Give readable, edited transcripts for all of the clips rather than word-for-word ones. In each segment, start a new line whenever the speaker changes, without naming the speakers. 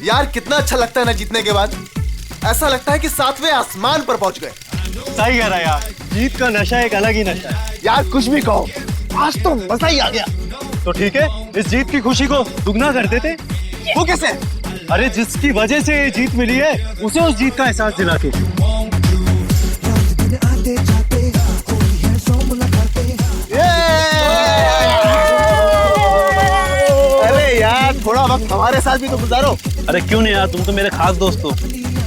यार कितना अच्छा लगता है ना जीतने के बाद। ऐसा लगता है कि 7वें आसमान पर पहुंच गए।
सही कह रहा है यार, जीत का नशा एक अलग ही नशा है।
यार कुछ भी कहो, आज तो मजा ही आ गया।
तो ठीक है, इस जीत की खुशी को दुगना कर देते।
वो कैसे?
अरे जिसकी वजह से ये जीत मिली है, उसे उस जीत का एहसास दिला के।
अरे यार थोड़ा वक्त हमारे साथ भी तो गुजारो।
अरे क्यों नहीं यार, तुम तो मेरे खास दोस्त हो।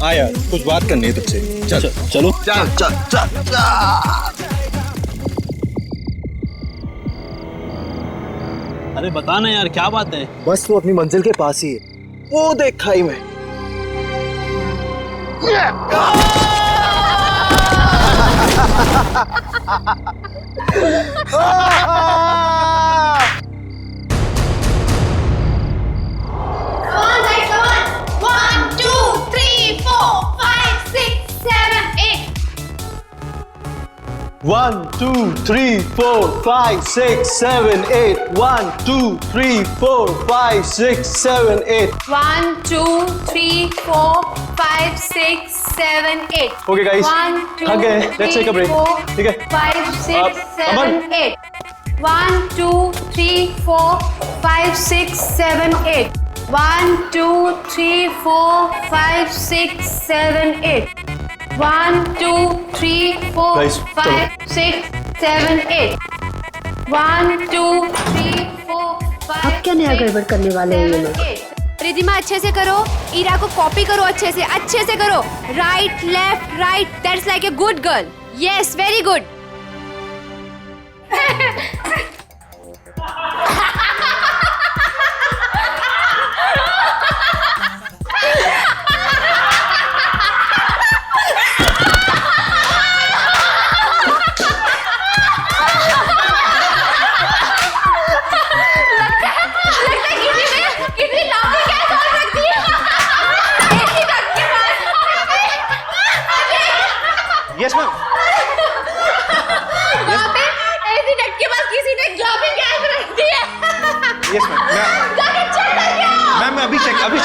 हाँ यार, कुछ बात करनी है तुझसे। चल
चलो
चल चल चल चल।
अरे बता ना यार, क्या बात है?
बस तू अपनी मंजिल के पास ही है, वो देख खाई में।
One, two, three, four, five, six, seven, eight. 1, 2, 3, 4, 5, 6, 7, 8.
1, 2, 3, 4, 5, 6, 7, 8.
Okay, guys.
1, 2,
Okay, let's take a break.
3, 4,
ठीक है?
5, 6,
Aman.
7, 8. 1, 2, 3, 4, 5, 6, 7, 8. 1, 2, 3, 4, 5, 6, 7, 8. 1, 2, 3, 4,
Guys,
5, 6, 7, 8. 1, 2, 3, 4, 5.
अब क्या नया गड़बड़ करने वाले हैं ये लोग?
रिधिमा अच्छे से करो, ईरा को कॉपी करो, अच्छे से करो। Right left right, that's like a good girl. Yes, very good.
Yes, ma'am.
वहाँ पे ऐसी डट के पास किसी ने ग्लोबिंग गैस रख दी है।
Yes, ma'am.
जाके चेक करके आओ।
मैम मैं अभी चेक करता हूँ।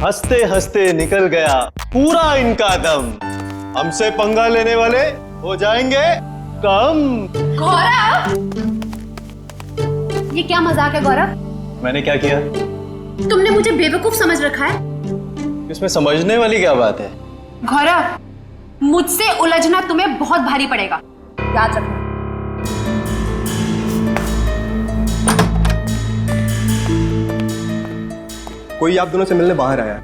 हंसते हंसते निकल गया पूरा इनका दम। हमसे पंगा लेने वाले हो जाएंगे कम।
गौरव, ये क्या मजाक है गौरव?
मैंने क्या किया?
तुमने मुझे बेवकूफ समझ रखा है।
इसमें समझने वाली क्या बात है?
गौरव, मुझसे उलझना तुम्हें बहुत भारी पड़ेगा, याद रखना।
कोई आप दोनों से मिलने बाहर आया है।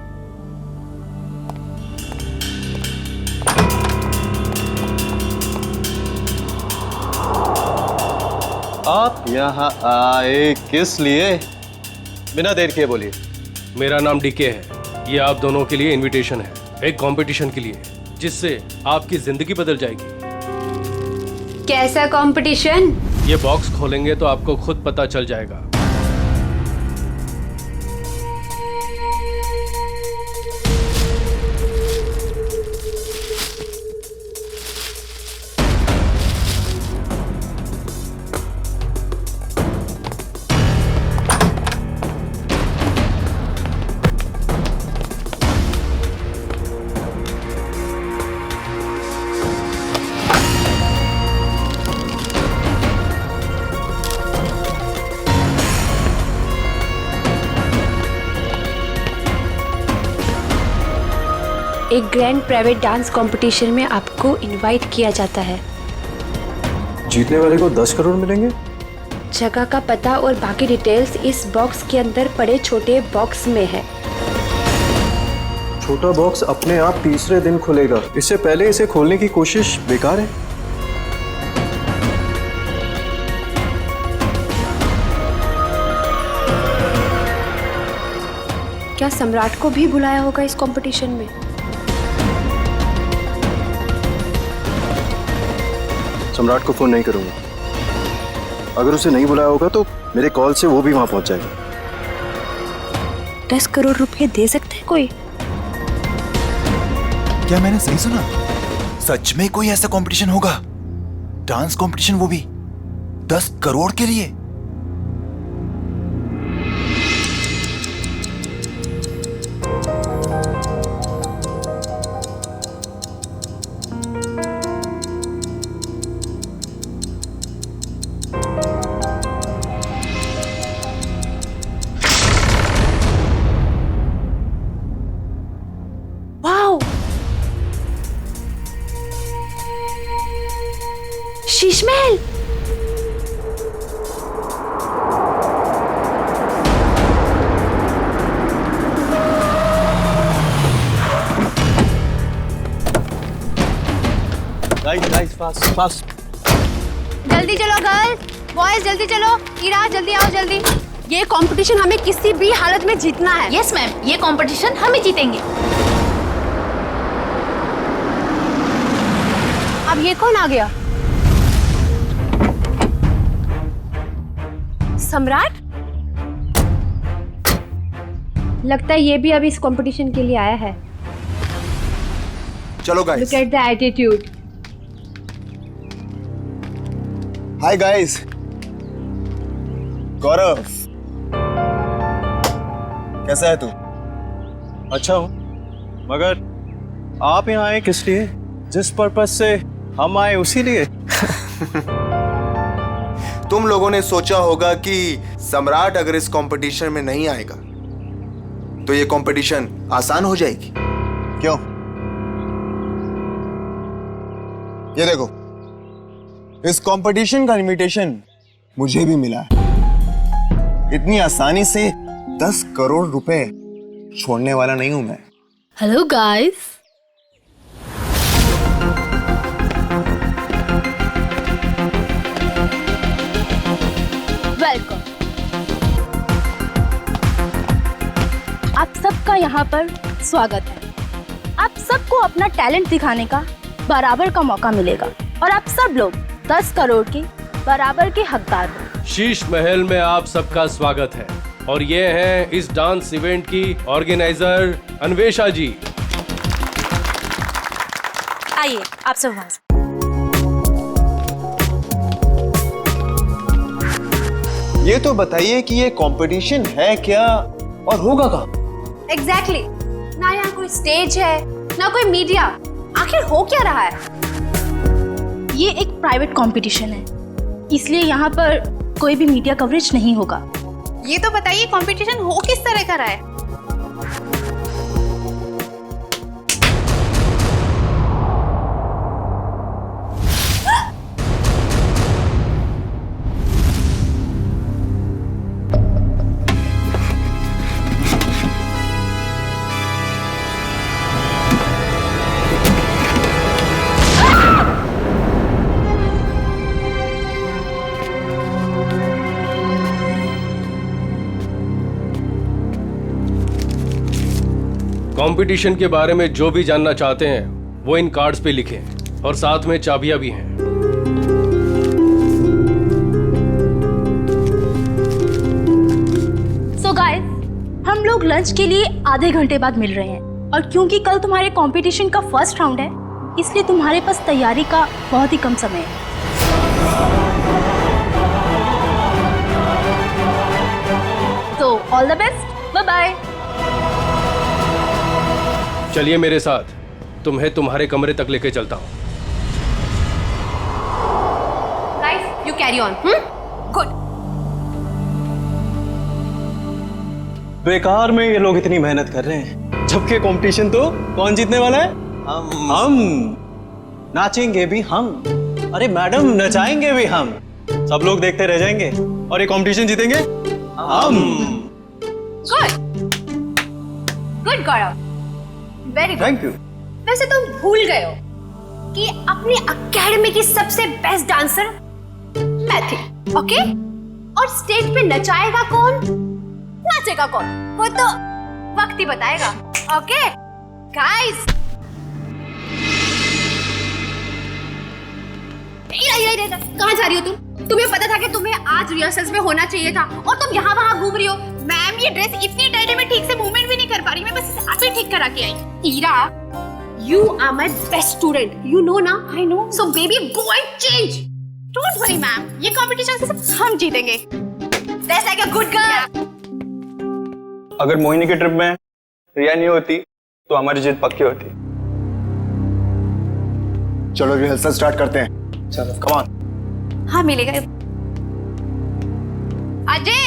आप यहाँ आए किस लिए? बिना देर किए बोलिए।
मेरा नाम डीके है। ये आप दोनों के लिए इनविटेशन है, एक कंपटीशन के लिए, जिससे आपकी जिंदगी बदल जाएगी।
कैसा कंपटीशन?
ये बॉक्स खोलेंगे तो आपको खुद पता चल जाएगा।
एक ग्रैंड प्राइवेट डांस कंपटीशन में आपको इनवाइट किया जाता है।
जीतने वाले को 10 करोड़ मिलेंगे।
जगह का पता और बाकी डिटेल्स इस बॉक्स के अंदर पड़े छोटे बॉक्स में है।
छोटा बॉक्स अपने आप तीसरे दिन खुलेगा, इससे पहले इसे खोलने की कोशिश बेकार है।
क्या सम्राट को भी बुलाया होगा इस कंपटीशन में?
सम्राट को फोन नहीं करूंगा। अगर उसे नहीं बुलाया होगा तो मेरे कॉल से वो भी वहां पहुंच जाएगा।
10 करोड़ रुपए दे सकते हैं कोई?
क्या मैंने सही सुना?
सच में कोई ऐसा कंपटीशन होगा? डांस कंपटीशन, वो भी 10 करोड़ के लिए?
Wow, Sheesh Mahal.
Guys fast fast.
जल्दी चलो गर्ल्स, बॉयज जल्दी चलो। ईरा जल्दी आओ जल्दी। ये कंपटीशन हमें किसी भी हालत में जीतना है।
यस मैम, ये कंपटीशन हम ही जीतेंगे।
अब ये कौन आ गया? सम्राट?
लगता है ये भी अभी इस कंपटीशन के लिए आया है।
चलो guys.
Look at the attitude.
Hi guys, Gaurav कैसा है तू?
अच्छा हूँ, मगर आप यहाँ आए किस लिए? जिस पर्पस से हम आए उसी लिए।
तुम लोगों ने सोचा होगा कि सम्राट अगर इस कंपटीशन में नहीं आएगा तो ये कंपटीशन आसान हो जाएगी।
क्यों? ये देखो, इस कंपटीशन का इनविटेशन मुझे भी मिला है। इतनी आसानी से 10 करोड़ रुपए छोड़ने वाला नहीं हूं मैं।
Hello guys.
वेलकम। आप सबका यहाँ पर स्वागत है। आप सबको अपना टैलेंट दिखाने का बराबर का मौका मिलेगा और आप सब लोग 10 करोड़ के बराबर के हकदार हो।
शीश महल में आप सबका स्वागत है और ये हैं इस डांस इवेंट की ऑर्गेनाइजर अन्वेषा जी।
आइए आप सब वहां से।
ये तो बताइए कि ये कंपटीशन है क्या और होगा कहाँ?
एग्जैक्टली। ना यहाँ कोई स्टेज है ना कोई मीडिया। आखिर हो क्या रहा है?
ये एक प्राइवेट कंपटीशन है, इसलिए यहाँ पर कोई भी मीडिया कवरेज नहीं होगा।
ये तो बताइए कंपटीशन हो किस तरह का रहा है?
कंपटीशन के बारे में जो भी जानना चाहते हैं वो इन कार्ड्स पे लिखें और साथ में चाबियां भी हैं।
सो गाइस, हम लोग लंच के लिए आधे घंटे बाद मिल रहे हैं और क्योंकि कल तुम्हारे कंपटीशन का फर्स्ट राउंड है, इसलिए तुम्हारे पास तैयारी का बहुत ही कम समय है। तो all the best, bye bye.
चलिए मेरे साथ, तुम्हें तुम्हारे कमरे तक लेके चलता हूँ।
Guys you carry on. Good.
बेकार में ये लोग इतनी मेहनत कर रहे हैं, जबकि कंपटीशन तो कौन जीतने वाला है? हम। नाचेंगे भी हम। अरे मैडम, नचाएंगे भी हम। सब लोग देखते रह जाएंगे और ये कंपटीशन जीतेंगे हम।
Good good Gaurav, very good.
Thank you.
वैसे तुम भूल गए हो कि अपनी एकेडमी की सबसे बेस्ट डांसर मैं थी, ओके? और स्टेज पे नचाएगा कौन, नाचेगा कौन, वो तो वक्त ही बताएगा। ओके गाइस, कहाँ जा रही हो तुम? तुम्हें पता था कि तुम्हें आज रिहर्सल्स में होना चाहिए था और तुम यहाँ वहाँ घूम रही हो। मैम, ये ड्रेस इतनी टाइट है, मैं ठीक से मूवमेंट भी नहीं कर पा रही। मैं बस इसे अभी ठीक करा के आई। Ira, You are my best student. You know ना?
I know.
So baby, go and change.
Don't worry ma'am, ये कंपटीशन सिर्फ हम जीतेंगे।
That's like a good girl.
अगर मोहिनी के ट्रिप में रिया नहीं होती तो हमारी जीत पक्की होती।
चलो रिहर्सल स्टार्ट करते हैं।
चलो
कम ऑन।
हाँ मिलेगा।
अजय,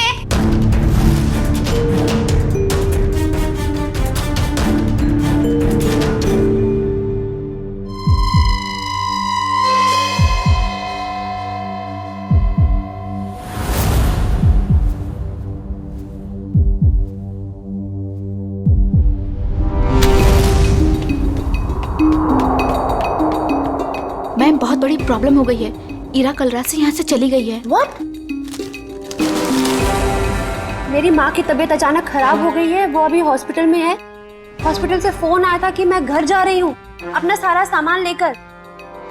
मैम बहुत बड़ी प्रॉब्लम हो गई है। इरा कल रात से यहाँ से चली गई है।
What? मेरी माँ की तबीयत अचानक खराब हो गई है, वो अभी हॉस्पिटल में है। हॉस्पिटल से फोन आया था कि मैं घर जा रही हूँ अपना सारा सामान लेकर।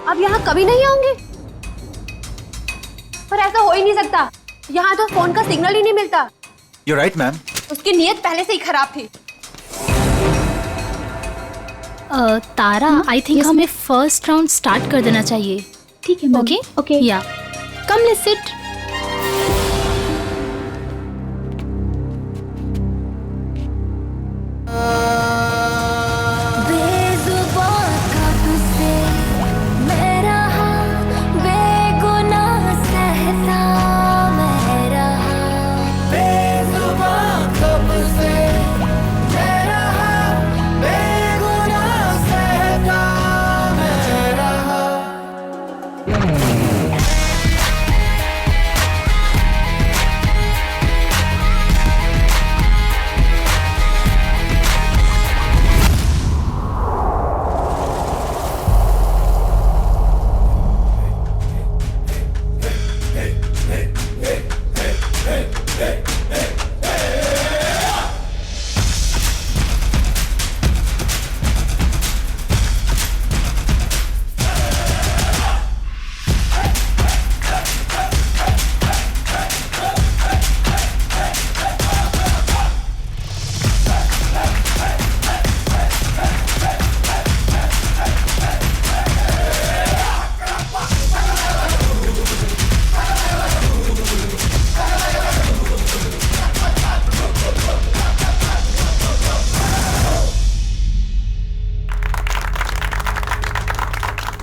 अब यहाँ कभी नहीं आऊंगी। पर ऐसा हो ही नहीं सकता, यहाँ तो फोन का सिग्नल ही नहीं मिलता।
You're right, ma'am.
उसकी नीयत पहले से ही खराब थी।
तारा, आई थिंक हमें फर्स्ट राउंड स्टार्ट कर देना चाहिए।
ठीक है ma'am.
Okay
okay.
Yeah come let's sit.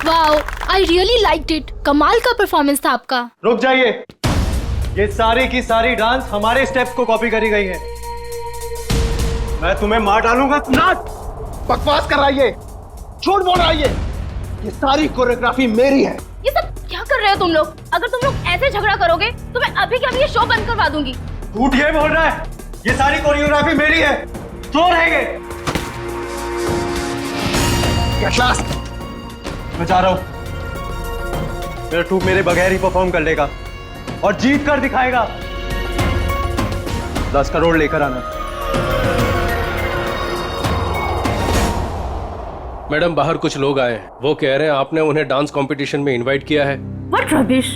Wow, I really liked it. कमाल का परफॉर्मेंस था आपका।
रुक जाइए, ये सारी की सारी डांस हमारे स्टेप्स को कॉपी करी गई है। मैं तुम्हें मार डालूंगा।
नाट बकवास कर रहा है ये, झूठ बोल रहा है ये सारी कोरियोग्राफी मेरी है।
ये सब क्या कर रहे हो तुम लोग? अगर तुम लोग ऐसे झगड़ा करोगे तो मैं अभी के अभी ये शो बंद करवा दूंगी।
झूठ ये बोल रहा है, ये सारी कोरियोग्राफी मेरी है। तो रहेंगे। मैं जा रहा हूं। मेरा ट्रूप मेरे बगैर ही परफॉर्म कर लेगा और जीत कर दिखाएगा। 10 करोड़ लेकर आना।
मैडम बाहर कुछ लोग आए हैं, वो कह रहे हैं आपने उन्हें डांस कंपटीशन में इनवाइट किया है।
What rubbish!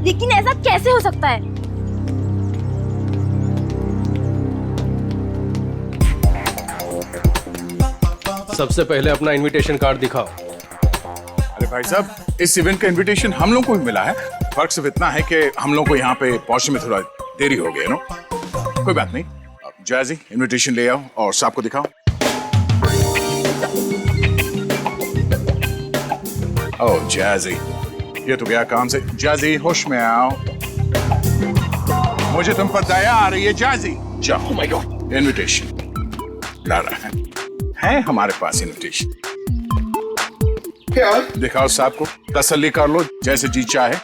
लेकिन ऐसा कैसे हो सकता है?
सबसे पहले अपना इनविटेशन कार्ड दिखाओ।
अरे भाई साहब, इस इवेंट का इनविटेशन हम लोग को भी मिला है। फर्क सिर्फ इतना है कि हम लोग को यहाँ पे पहुंचने में थोड़ा देरी हो गई, नो? कोई बात नहीं। जैजी, इनविटेशन ले आओ और साहब को दिखाओ। ओह जैजी, ये तो गया काम से। जैजी, होश में आओ। मुझे तुम पर दया आ रही है जैजी। जाओ। माय गॉड, इनविटेशन ला रहा है हमारे पास इनविटेशन। क्या दिखाओ साहब को, तसल्ली कर लो। जैसे जी चाहे।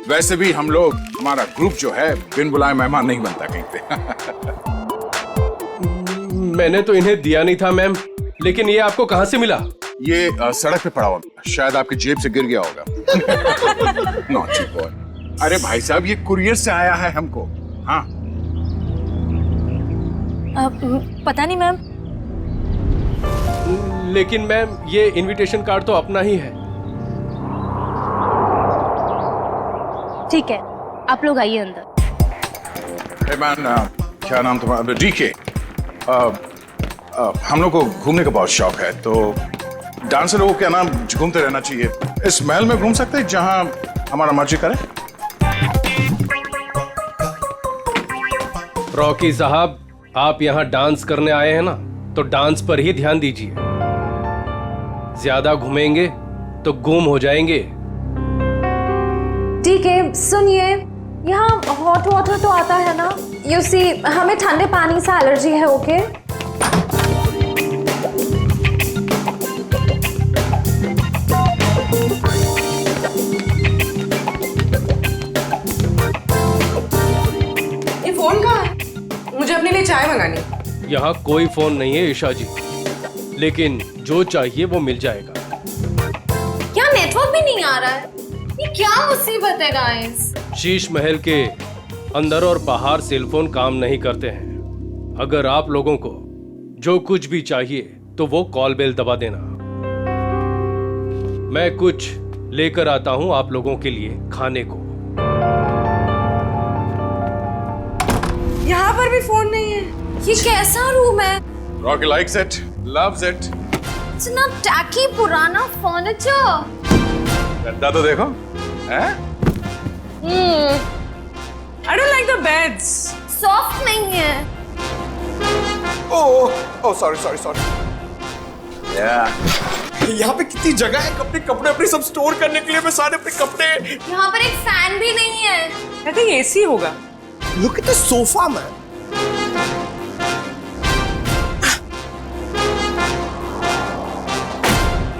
वैसे भी हम लोग, हमारा ग्रुप जो है, बिन बुलाए मेहमान नहीं बनता कहीं पे।
मैंने तो इन्हें दिया नहीं था मैम, लेकिन ये आपको कहां से मिला?
ये सड़क पे पड़ा हुआ, शायद आपकी जेब से गिर गया होगा। Naughty boy. अरे भाई साहब, ये कुरियर से आया है हमको। हाँ
पता नहीं मैम।
लेकिन मैम ये इनविटेशन कार्ड तो अपना ही है।
ठीक है, आप लोग आइए अंदर।
hey man, क्या नाम तुम्हारा? डीके। हम लोग को घूमने का बहुत शौक है, तो डांसर लोगों के नाम घूमते रहना चाहिए। इस महल में घूम सकते हैं जहां हमारा मर्जी करे।
रॉकी साहब, आप यहाँ डांस करने आए हैं ना, तो डांस पर ही ध्यान दीजिए। ज्यादा घूमेंगे तो गुम हो जाएंगे।
ठीक है, सुनिए, यहाँ हॉट वाटर तो आता है ना? यू सी, हमें ठंडे पानी से एलर्जी है, ओके?
ये फोन कहाँ है? मुझे अपने लिए चाय मंगानी।
यहाँ कोई फोन नहीं है ईशा जी, लेकिन जो चाहिए वो मिल जाएगा।
क्या नेटवर्क भी नहीं आ रहा है? ये क्या मुसीबत है गाइस?
शीश महल के अंदर और बाहर सेलफोन काम नहीं करते हैं। अगर आप लोगों को जो कुछ भी चाहिए तो वो कॉल बेल दबा देना। मैं कुछ लेकर आता हूं आप लोगों के लिए खाने को।
यहाँ पर भी फोन नहीं है।
ये कैसा रूम है?
Rocky likes it, loves it.
इतना टैकी पुराना फर्नीचर।
गद्दा तो देखो, हैं?
I don't like the beds.
Soft नहीं है।
Oh sorry sorry sorry. यहाँ पे कितनी जगह है अपने कपड़े अपने सब स्टोर करने के लिए। मैं सारे अपने कपड़े।
यहाँ पर एक फैन भी नहीं है।
I think AC होगा।
Look at the sofa, man.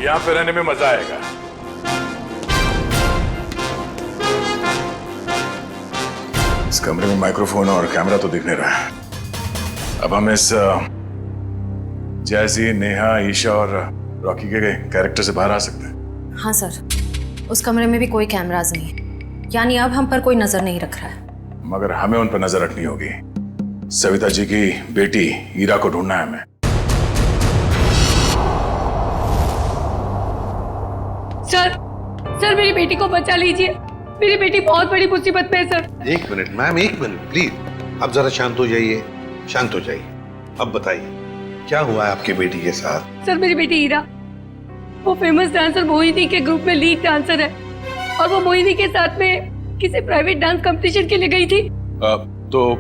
यहाँ पे रहने में मजा आएगा। इस कमरे में माइक्रोफोन और कैमरा तो दिख नहीं रहा है। अब हम इस जैसी, नेहा, ईशा और रॉकी के कैरेक्टर से बाहर आ सकते हैं।
हाँ सर, उस कमरे में भी कोई कैमरास नहीं है, यानी अब हम पर कोई नजर नहीं रख रहा है।
मगर हमें उन पर नजर रखनी होगी। सविता जी की बेटी ईरा को ढूंढना है हमें।
सर मेरी बेटी को बचा लीजिए। मेरी बेटी बहुत बड़ी मुसीबत में है सर।
एक मिनट मैम, एक मिनट प्लीज। अब जरा शांत हो जाइए, शांत हो जाइए। अब बताइए क्या हुआ है आपकी बेटी के साथ?
सर मेरी बेटी ईरा, वो फेमस डांसर मोहिनी के ग्रुप में लीड डांसर है, और वो मोहिनी के साथ में किसी प्राइवेट डांस कंपटीशन के लिए गई थी।
तो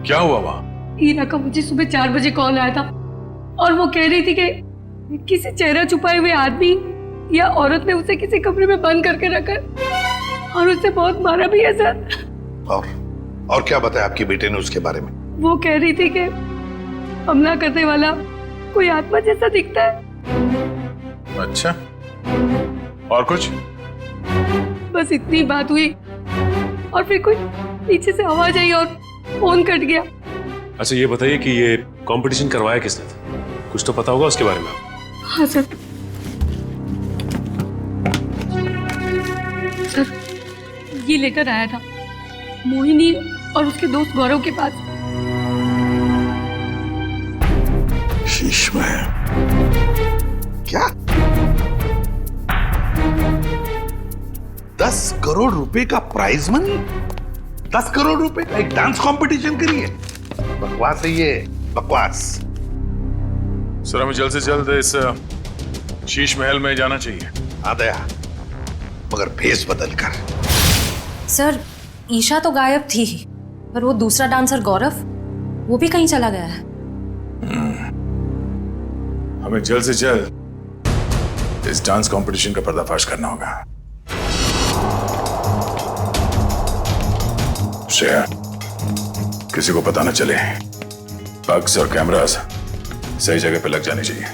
क्या हुआ वहाँ?
ईरा का मुझे सुबह 4 बजे कॉल आया था, और वो कह रही थी कि किसी चेहरा छुपाए हुए आदमी या औरत ने उसे किसी कमरे में बंद करके रखा और उसे बहुत मारा भी है सर।
और क्या बताया आपकी बेटे ने उसके बारे में?
वो कह रही थी कि हमला करने वाला कोई आत्मा जैसा दिखता है।
अच्छा, और कुछ?
बस इतनी बात हुई, और फिर कोई पीछे से आवाज आई और फोन कट गया।
अच्छा ये बताइए कि ये कंपटीशन करवाया किसने था? कुछ तो पता होगा उसके बारे में।
हाँ सर, ये लेटर आया था मोहिनी और उसके दोस्त गौरव के पास।
शीश में क्या 10 करोड़ रुपए का प्राइज मनी? 10 करोड़ रुपए का एक डांस कंपटीशन के लिए? बकवास है ये, बकवास।
सर हमें जल्द से जल्द इस शीश महल में जाना चाहिए।
आदया, मगर भेस बदल कर।
सर ईशा तो गायब थी ही, पर वो दूसरा डांसर गौरव, वो भी कहीं चला गया है।
हमें जल्द से जल्द इस डांस कंपटीशन का पर्दाफाश करना होगा। श्रेया, किसी को पता न चले। बग्स और कैमरास सही जगह पे लग जाने चाहिए।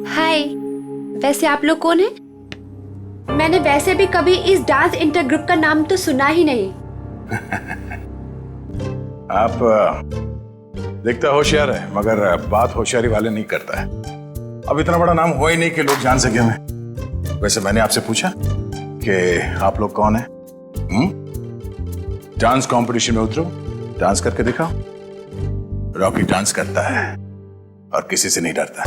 हाय, वैसे आप लोग कौन हैं? मैंने वैसे भी कभी इस डांस इंटर ग्रुप का नाम तो सुना ही नहीं।
आप दिखता होशियार है, मगर बात होशियारी वाले नहीं करता है। अब इतना बड़ा नाम हो ही नहीं कि लोग जान सके हमें। वैसे मैंने आपसे पूछा कि आप लोग कौन हैं, डांस कंपटीशन में उतरो, डांस करके दिखाओ। रॉकी डांस करता है और किसी से नहीं डरता।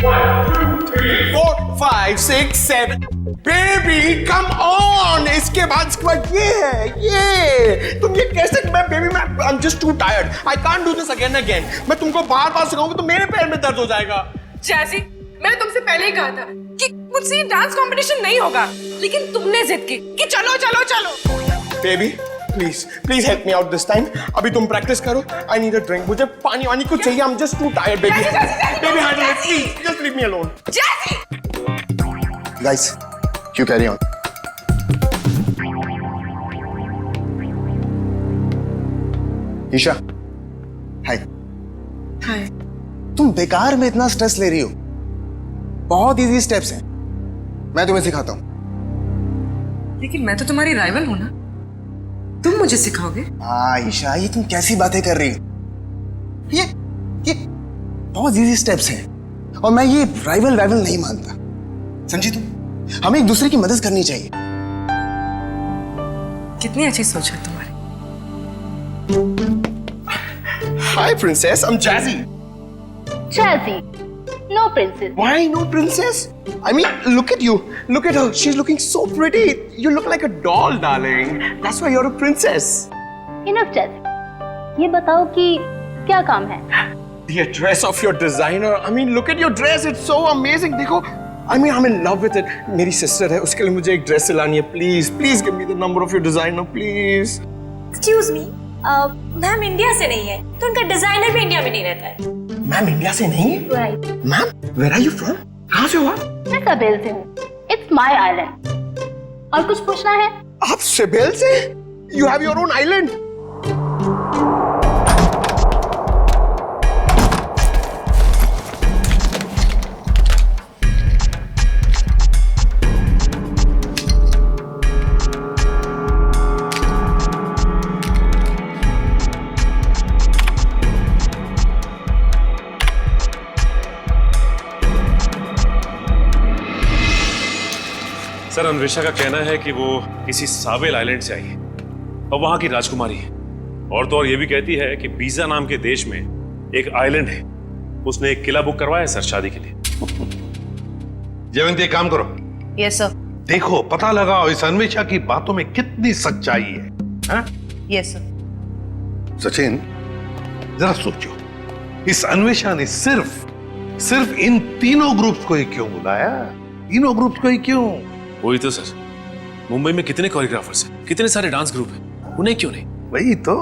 1 2 3 4 5 6 7 बेबी कम ऑन। इसके बाद ये है, ये तुम ये कैसे? मैं बेबी मैं आई am just too tired, I can't do this again again. मैं तुमको बार बार सिखाऊंगा तो मेरे पैर में दर्द हो जाएगा।
जैसी मैंने तुमसे पहले ही कहा था कि मुझसे ये डांस कंपटीशन नहीं होगा, लेकिन तुमने जिद की कि चलो चलो चलो।
Baby please please help me out this time. अभी तुम प्रैक्टिस करो, आई नीड अ ड्रिंक। मुझे पानी वानी कुछ चाहिए, I am just too tired baby. Baby handle it please, just leave me alone.
जैसी
guys you carry on. Isha hi.
Hi.
तुम बेकार में इतना स्ट्रेस ले रही हो। बहुत इजी स्टेप्स हैं, मैं तुम्हें सिखाता हूं।
लेकिन मैं तो तुम्हारी राइवल हूं ना, तुम मुझे सिखाओगे?
हाँ ईशा, ये तुम कैसी बातें कर रही हो? ये बहुत इजी स्टेप्स हैं और मैं ये राइवल नहीं मानता। समझी तुम? हमें एक दूसरे की मदद करनी चाहिए।
कितनी अच्छी सोच है तुम्हारी।
Hi princess, I am Jazzy.
Jazzy, no princess.
Why no princess? I mean, look at you. Look at her. She's looking so pretty. You look like a doll, darling. That's why you're a princess.
Enough, Jazzy. ये बताओ कि क्या काम है?
The dress of your designer. I mean, look at your dress. It's so amazing. देखो, I mean, I'm in love with it. मेरी sister है, उसके लिए मुझे एक ड्रेस सिलानी है. Please give me the number of your designer, please.
Excuse me. Ma'am India से नहीं है, तो उनका डिजाइनर भी इंडिया में नहीं रहता है।
मैम इंडिया से नहीं है?
Right.
Ma'am, where are you from? कहाँ से हो आप?
मैं सवेल से हूँ। It's my island. और कुछ पूछना है?
आप सिबेल से? You have your own island?
Sir, Anvesha का कहना है कि वो किसी सावेल आइलैंड से आई है और वहां की राजकुमारी है। और तो और ये भी कहती है कि बीजा नाम के देश में एक आइलैंड है, उसने एक किला बुक करवाया है सर शादी के लिए।
जयवंती, एक काम करो।
Yes sir.
देखो, पता लगाओ इस अन्वेषा की बातों में कितनी सच्चाई है। हाँ?
Yes sir.
सचिन, जरा सोचो, इस अन्वेषा ने सिर्फ इन तीनों ग्रुप्स को ही क्यों बुलाया? तीनों ग्रुप्स को ही क्यों?
वही तो सर, मुंबई में कितने कोरियोग्राफर्स हैं, कितने सारे डांस ग्रुप हैं, उन्हें क्यों नहीं?
वही तो।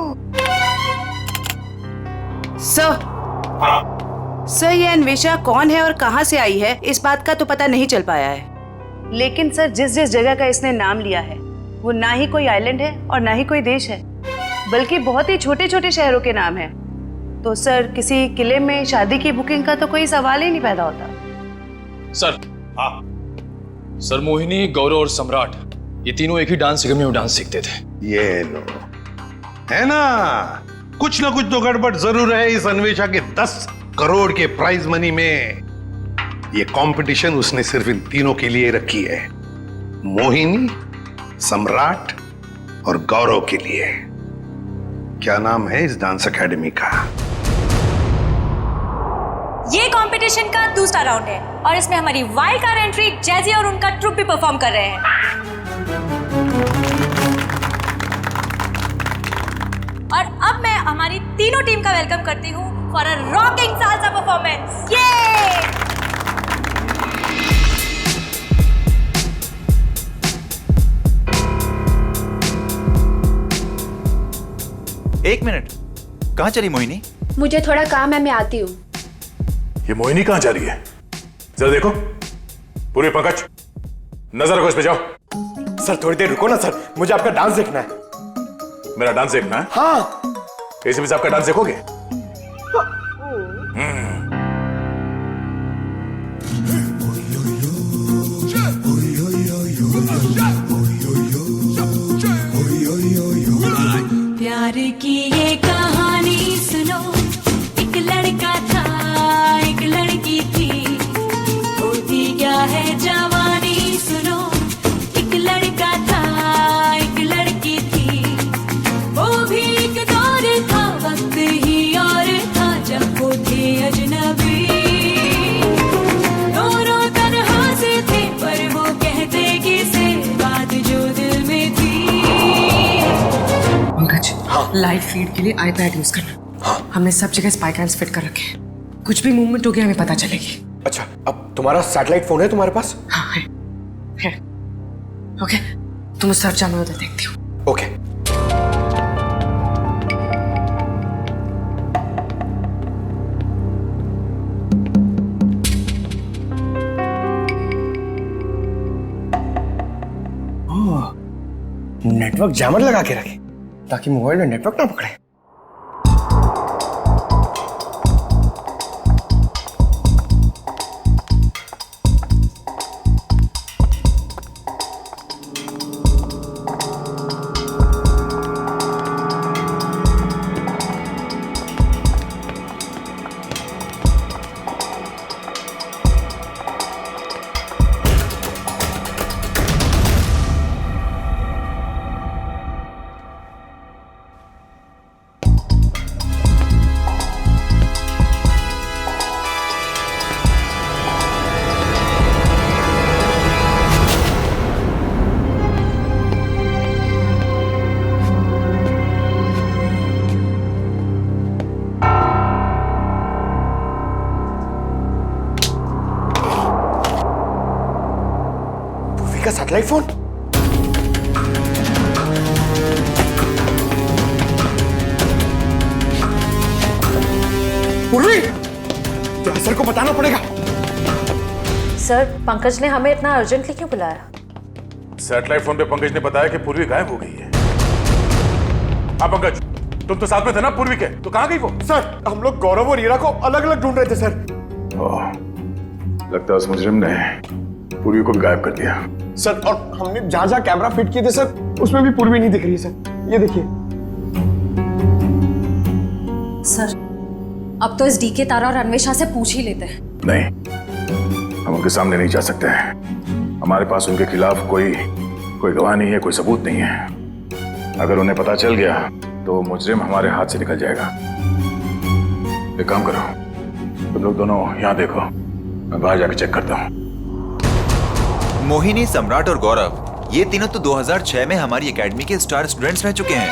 सर ये अन्वेषा कौन है और कहां से आई है, इस बात का तो पता नहीं चल पाया है। लेकिन सर जिस जगह का इसने नाम लिया है वो ना ही कोई आइलैंड है और ना ही कोई देश है, बल्कि बहुत ही छोटे छोटे शहरों के नाम है। तो सर किसी किले में शादी की बुकिंग का तो कोई सवाल ही नहीं पैदा होता।
सर सर, मोहिनी, गौरव और सम्राट ये तीनों एक ही डांस अकेडमी में डांस सीखते थे।
ये लो, है ना, कुछ ना कुछ तो गड़बड़ जरूर है इस अन्वेषा के 10 करोड़ के प्राइज मनी में। ये कंपटीशन उसने सिर्फ इन तीनों के लिए रखी है, मोहिनी, सम्राट और गौरव के लिए। क्या नाम है इस डांस एकेडमी का?
ये कंपटीशन का दूसरा राउंड है और इसमें हमारी वाइल्ड कार्ड एंट्री जैजी और उनका ट्रुप भी परफॉर्म कर रहे हैं। और अब मैं हमारी तीनों टीम का वेलकम करती हूँ for a rocking salsa performance. ये
एक मिनट, कहाँ चली मोहिनी?
मुझे थोड़ा काम है, मैं आती हूँ।
ये मोहिनी कहाँ जा रही है? जरा देखो, पूरे पंकज नजर रखो इस पे, जाओ।
सर थोड़ी देर रुको ना सर, मुझे आपका डांस देखना है।
मेरा डांस देखना है?
हाँ।
ऐसे भी आपका डांस देखोगे?
प्यार की ये कहानी सुनो, एक लड़का था एक लड़की थी, होती क्या है जवानी सुनो,
पंकज, लाइव फीड के लिए आईपैड यूज करना। हमने सब जगह स्पाई कैम्स फिट कर रखे हैं। कुछ भी मूवमेंट हो गया हमें पता चलेगी।
अच्छा, अब तुम्हारा सैटेलाइट फोन है तुम्हारे पास?
हाँ है। ओके, तुम उस तरफ जाओ, मैं उधर देखती हूँ।
ओके। नेटवर्क जैमर लगा के रखे ताकि मोबाइल में नेटवर्क ना पकड़े। का सैटेलाइट फोन? पूर्वी, तो सर को बताना पड़ेगा।
सर, पंकज ने हमें इतना अर्जेंटली क्यों बुलाया?
सैटेलाइट फोन पे पंकज ने बताया कि पूर्वी गायब हो गई है। हाँ पंकज, तुम तो साथ में थे ना पूर्वी के, तो कहाँ गई वो?
सर, हम लोग गौरव और हीरा को अलग अलग ढूंढ रहे थे सर।
लगता है उस मुजरिम ने पूर्वी को भी गायब कर दिया।
सर, और हमने जहां जहां कैमरा फिट किए थे सर, उसमें भी पूर्वी नहीं दिख रही है सर। ये देखिए।
सर, अब तो इस डीके, तारा और अन्वेषा से पूछ ही लेते हैं।
नहीं, हम उनके सामने नहीं जा सकते हैं। हमारे पास उनके खिलाफ कोई गवाह नहीं है, कोई सबूत नहीं है। अगर उन्हें पता चल गया तो मुजरिम हमारे हाथ से निकल जाएगा। एक काम करो, तुम लोग दोनों यहाँ देखो, मैं बाहर जाकर चेक करता हूँ।
मोहिनी, सम्राट और गौरव, ये तीनों तो 2006 में हमारी एकेडमी के स्टार स्टूडेंट्स रह चुके हैं।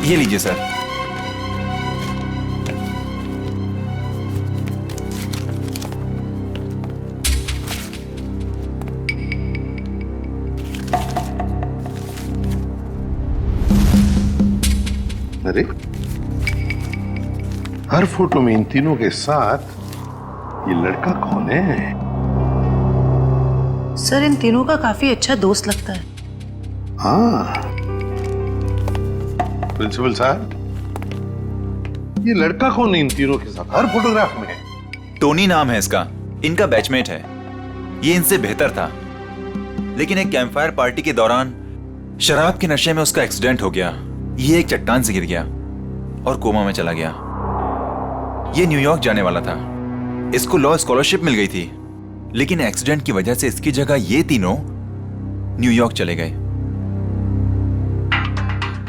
ये लीजिए सर।
अरे, हर फोटो में इन तीनों के साथ ये लड़का कौन है?
सर, इन तीनों का काफी अच्छा दोस्त लगता है।
हाँ, प्रिंसिपल साहब, ये लड़का कौन है इन तीनों के साथ हर फोटोग्राफ में?
टोनी नाम है इसका, इनका बैचमेट है। ये इनसे बेहतर था, लेकिन एक कैंपफायर पार्टी के दौरान शराब के नशे में उसका एक्सीडेंट हो गया। ये एक चट्टान से गिर गया और कोमा में चला गया। ये न्यूयॉर्क जाने वाला था, इसको लॉ स्कॉलरशिप मिल गई थी, लेकिन एक्सीडेंट की वजह से इसकी जगह ये तीनों न्यूयॉर्क चले गए।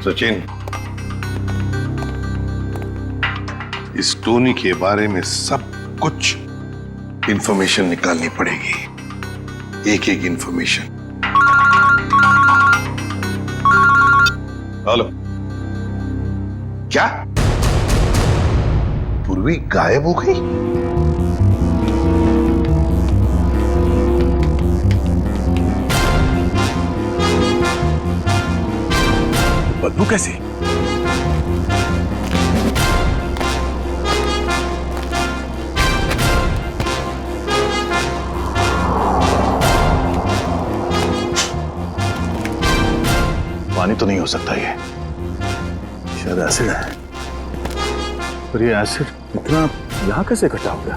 सचिन, इस टोनी के बारे में सब कुछ इंफॉर्मेशन निकालनी पड़ेगी, एक एक इंफॉर्मेशन। हेलो, क्या पूर्वी गायब हो गई?
बदबू कैसे?
पानी तो नहीं हो सकता, ये शायद एसिड है। पर ये एसिड इतना यहां कैसे इकट्ठा हो गया?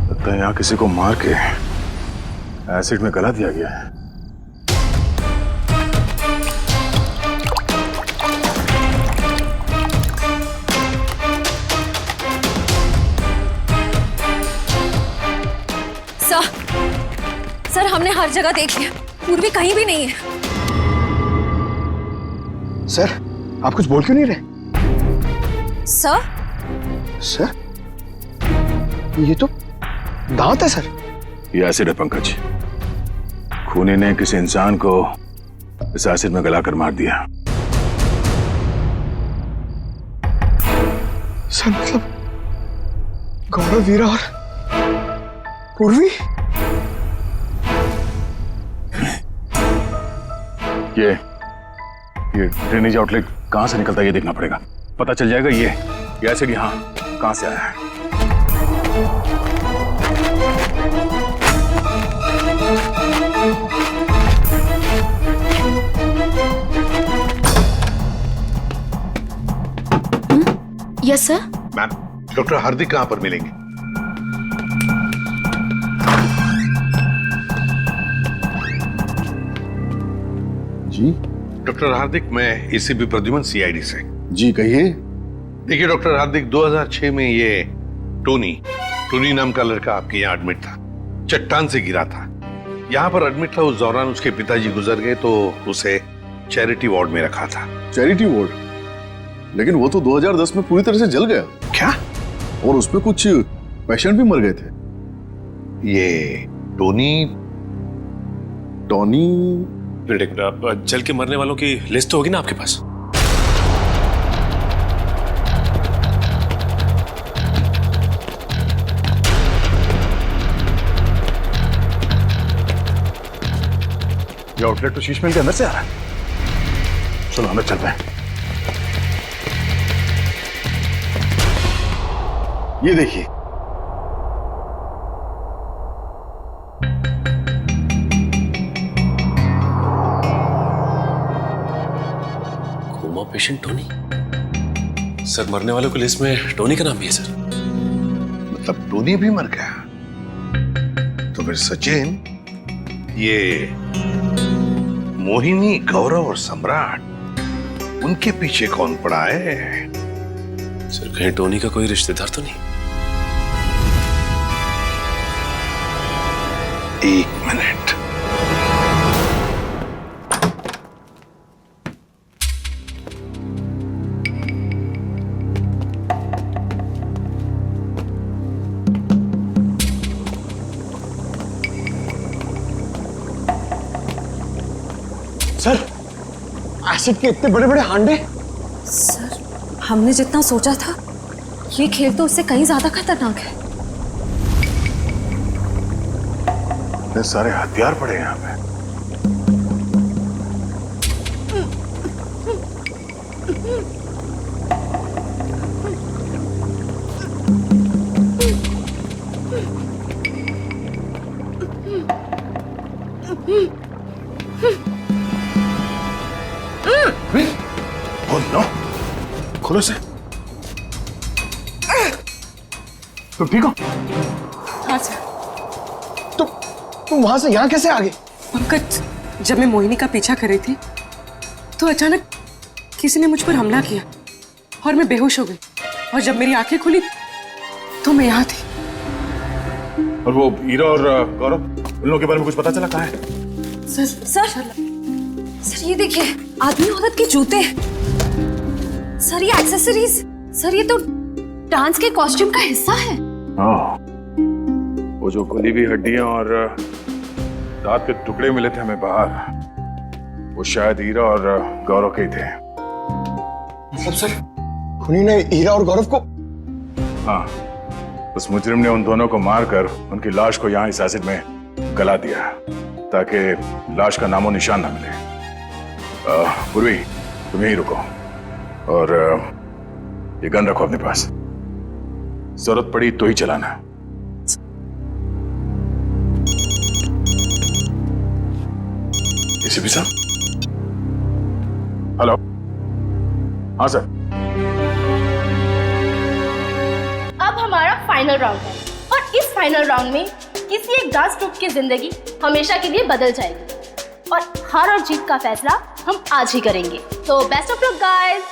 लगता है यहां किसी को मार के एसिड में गला दिया गया है।
हमने हर जगह देख लिया, पूर्वी कहीं भी नहीं है।
सर, आप कुछ बोल क्यों नहीं रहे?
सर?
सर, ये तो दांत है सर।
ये एसिड है पंकज। खूनी ने किसी इंसान को इस एसिड में गलाकर मार दिया।
सर मतलब गौरव, वीरा और पूर्वी?
ये ड्रेनेज आउटलेट कहां से निकलता है ये देखना पड़ेगा। पता चल जाएगा ये एसिड यहाँ कहां से आया है।
Yes sir.
मैम, डॉक्टर हार्दिक कहां पर मिलेंगे? जी डॉक्टर हार्दिक, मैं एसीपी प्रद्युमन सीआईडी से। जी कहिए। देखिए डॉक्टर हार्दिक, 2006 में ये टोनी नाम का लड़का आपके यहाँ एडमिट था। चट्टान से गिरा था। यहाँ पर एडमिट था। उस दौरान उसके पिताजी गुजर गए तो उसे चैरिटी वार्ड में रखा था।
Charity ward? लेकिन वो तो 2010 में पूरी तरह से जल गया।
क्या?
और उसमें कुछ पेशेंट भी मर गए थे।
ये टोनी
जल के मरने वालों की लिस्ट तो होगी ना आपके पास?
ये आउटलेट तो शीश महल के अंदर से आ रहा है। चलो अंदर चलते हैं। ये देखिए,
कोमा पेशेंट टोनी। सर, मरने वालों की लिस्ट में टोनी का नाम भी है सर।
मतलब टोनी भी मर गया? तो फिर सचिन, ये मोहिनी, गौरव और सम्राट, उनके पीछे कौन पड़ा है?
सर, कहीं टोनी का कोई रिश्तेदार तो नहीं?
एक मिनट।
सर, एसिड के इतने बड़े बड़े हांडे।
सर, हमने जितना सोचा था, ये खेल तो उससे कहीं ज्यादा खतरनाक है।
इतने सारे हथियार पड़े हैं यहाँ पे। Oh no! खोलो इसे। तुम ठीक हो?
हाँ सर।
तुम वहां से यहाँ कैसे आ गए?
पंकज, जब मैं मोहिनी का पीछा कर रही थी तो अचानक किसी ने मुझ पर हमला किया और मैं बेहोश हो गई। और जब मेरी आंखें खुली तो मैं यहाँ थी।
और वो हीरा और गौरव, उन लोगों के बारे में कुछ पता चला? कहाँ है?
सर ये देखिए, आदमी औरत के जूते। सर ये एक्सेसरीज। सर ये तो डांस के कॉस्ट्यूम का हिस्सा है।
वो जो गली हुई हड्डियां और दांत के टुकड़े मिले थे हमें बाहर, वो शायद हीरा और गौरव के ही थे।
मतलब सर, खूनी ने हीरा और गौरव को?
हाँ, उस मुजरिम ने उन दोनों को मारकर उनकी लाश को यहाँ इस एसिड में गला दिया ताकि लाश का नामो निशान ना मिले। पूर्वी, तुम यहीं रुको और ये गन रखो अपने पास। जरूरत पड़ी तो ही चलाना। एसीपी साहब? हेलो? हाँ सर।
अब हमारा फाइनल राउंड है और इस फाइनल राउंड में किसी एक डांस ग्रुप की जिंदगी हमेशा के लिए बदल जाएगी और हार और जीत का फैसला हम आज ही करेंगे। तो बेस्ट ऑफ लक गाइस।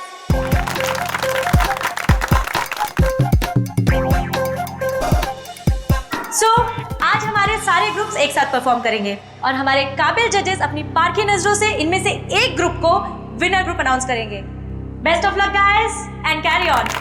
सो आज हमारे सारे ग्रुप ग्रुप्स एक साथ परफॉर्म करेंगे और हमारे काबिल जजेस अपनी पारखी नजरों से इनमें से एक ग्रुप को विनर ग्रुप अनाउंस करेंगे। Best of luck guys and carry on.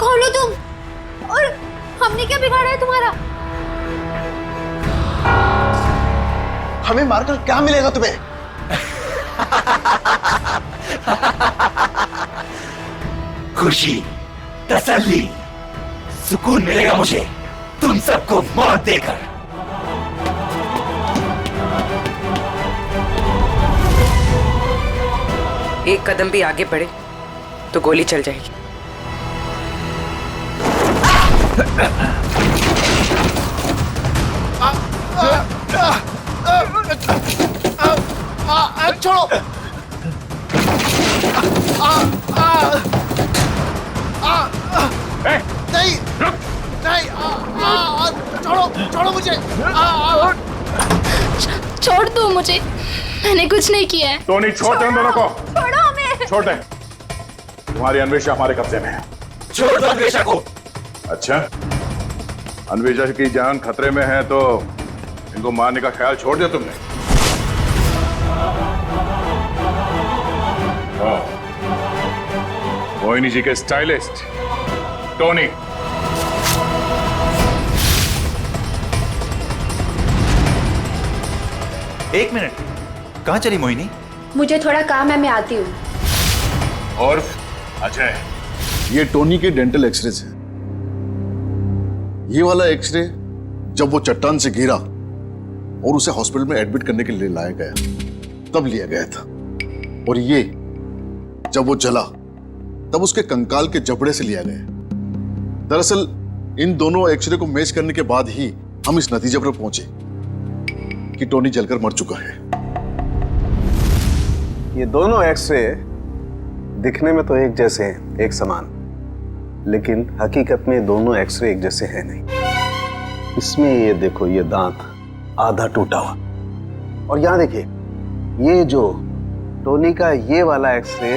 खोलो तुम। और हमने क्या बिगाड़ा है तुम्हारा?
हमें मारकर क्या मिलेगा तुम्हें?
खुशी, तसल्ली, सुकून मिलेगा मुझे तुम सबको मौत देकर।
एक कदम भी आगे बढ़े तो गोली चल जाएगी।
छोड़ो। नहीं नहीं, छोड़ो छोड़ो मुझे।
छोड़ दो मुझे, मैंने कुछ नहीं किया है।
टोनी छोड़ दे उन दोनों को।
छोड़ो हमें।
छोड़ दे। तुम्हारी अन्वेषा हमारे कब्जे में है।
छोड़ दो अन्वेषा को।
अच्छा, अन्वेषा की जान खतरे में है तो इनको मारने का ख्याल छोड़ दिया तुमने? मोहिनी जी के स्टाइलिस्ट टोनी।
एक मिनट, कहाँ चली मोहिनी?
मुझे थोड़ा काम है, मैं आती हूँ।
और अजय,
ये टोनी के डेंटल एक्सरेज है। ये वाला एक्सरे जब वो चट्टान से गिरा और उसे हॉस्पिटल में एडमिट करने के लिए लाया गया तब लिया गया था, और ये जब वो जला तब उसके कंकाल के जबड़े से लिया गया। दरअसल इन दोनों एक्सरे को मैच करने के बाद ही हम इस नतीजे पर पहुंचे कि टोनी जलकर मर चुका है।
ये दोनों एक्सरे दिखने में तो एक जैसे हैं, एक समान, लेकिन हकीकत में दोनों एक्सरे एक जैसे हैं नहीं। इसमें ये देखो, ये दांत आधा टूटा हुआ, और यहां देखिए ये जो टोनी का ये वाला एक्सरे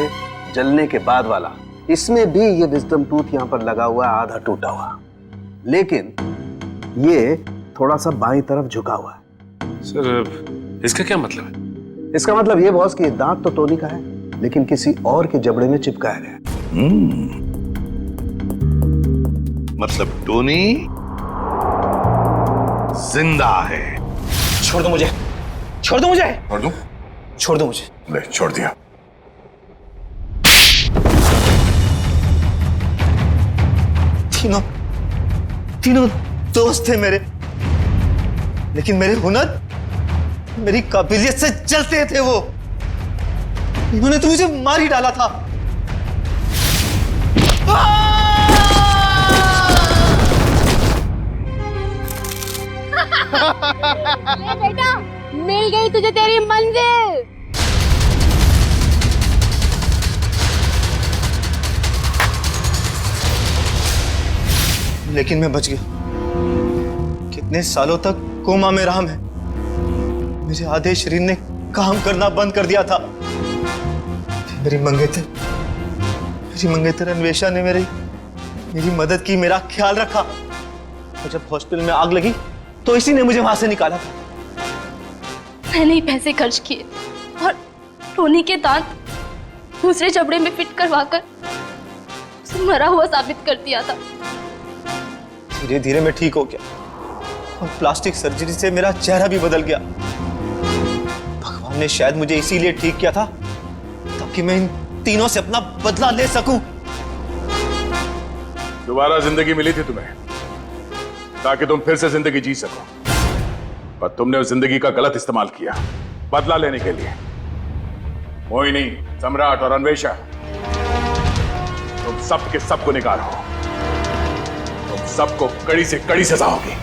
जलने के बाद वाला, इसमें भी ये विजडम टूथ यहां पर लगा हुआ है, आधा टूटा हुआ, लेकिन ये थोड़ा सा बाईं तरफ झुका हुआ है।
सर इसका क्या मतलब है?
इसका मतलब ये बॉस कि दांत तो टोनी का है, लेकिन किसी और के जबड़े में चिपकाया गया।
मतलब टोनी जिंदा है।
छोड़ दो मुझे, छोड़ दो मुझे,
छोड़ दूं?
छोड़ दो मुझे।
ले, छोड़ दिया।
तीनों दोस्त थे मेरे, लेकिन मेरे हुनर, मेरी काबिलियत से जलते थे वो। इन्होंने तो मुझे मार ही डाला था।
ले बेटा, मिल गई तुझे तेरी मंजिल।
लेकिन मैं बच गया। कितने सालों तक कोमा में रहा मैं। मेरे आधे शरीर ने काम करना बंद कर दिया था। मेरी मंगेतर अन्वेषा ने मेरी मदद की, मेरा ख्याल रखा, और जब हॉस्पिटल में आग लगी तो इसी ने मुझे वहां से निकाला था।
मैंने ही पैसे खर्च किए और टोनी के दांत दूसरे जबड़े में फिट करवाकर उसे मरा हुआ साबित कर दिया था।
धीरे धीरे मैं ठीक हो गया और प्लास्टिक सर्जरी से मेरा चेहरा भी बदल गया। भगवान ने शायद मुझे इसीलिए ठीक किया था ताकि मैं इन तीनों से अपना बदला ले सकूं।
दोबारा जिंदगी मिली थी तुम्हें ताकि तुम फिर से जिंदगी जी सको, पर तुमने उस जिंदगी का गलत इस्तेमाल किया बदला लेने के लिए। मोहिनी, सम्राट और अन्वेषा, तुम सब के सब गुनहगार हो। तुम सबको कड़ी से कड़ी सजा होगी।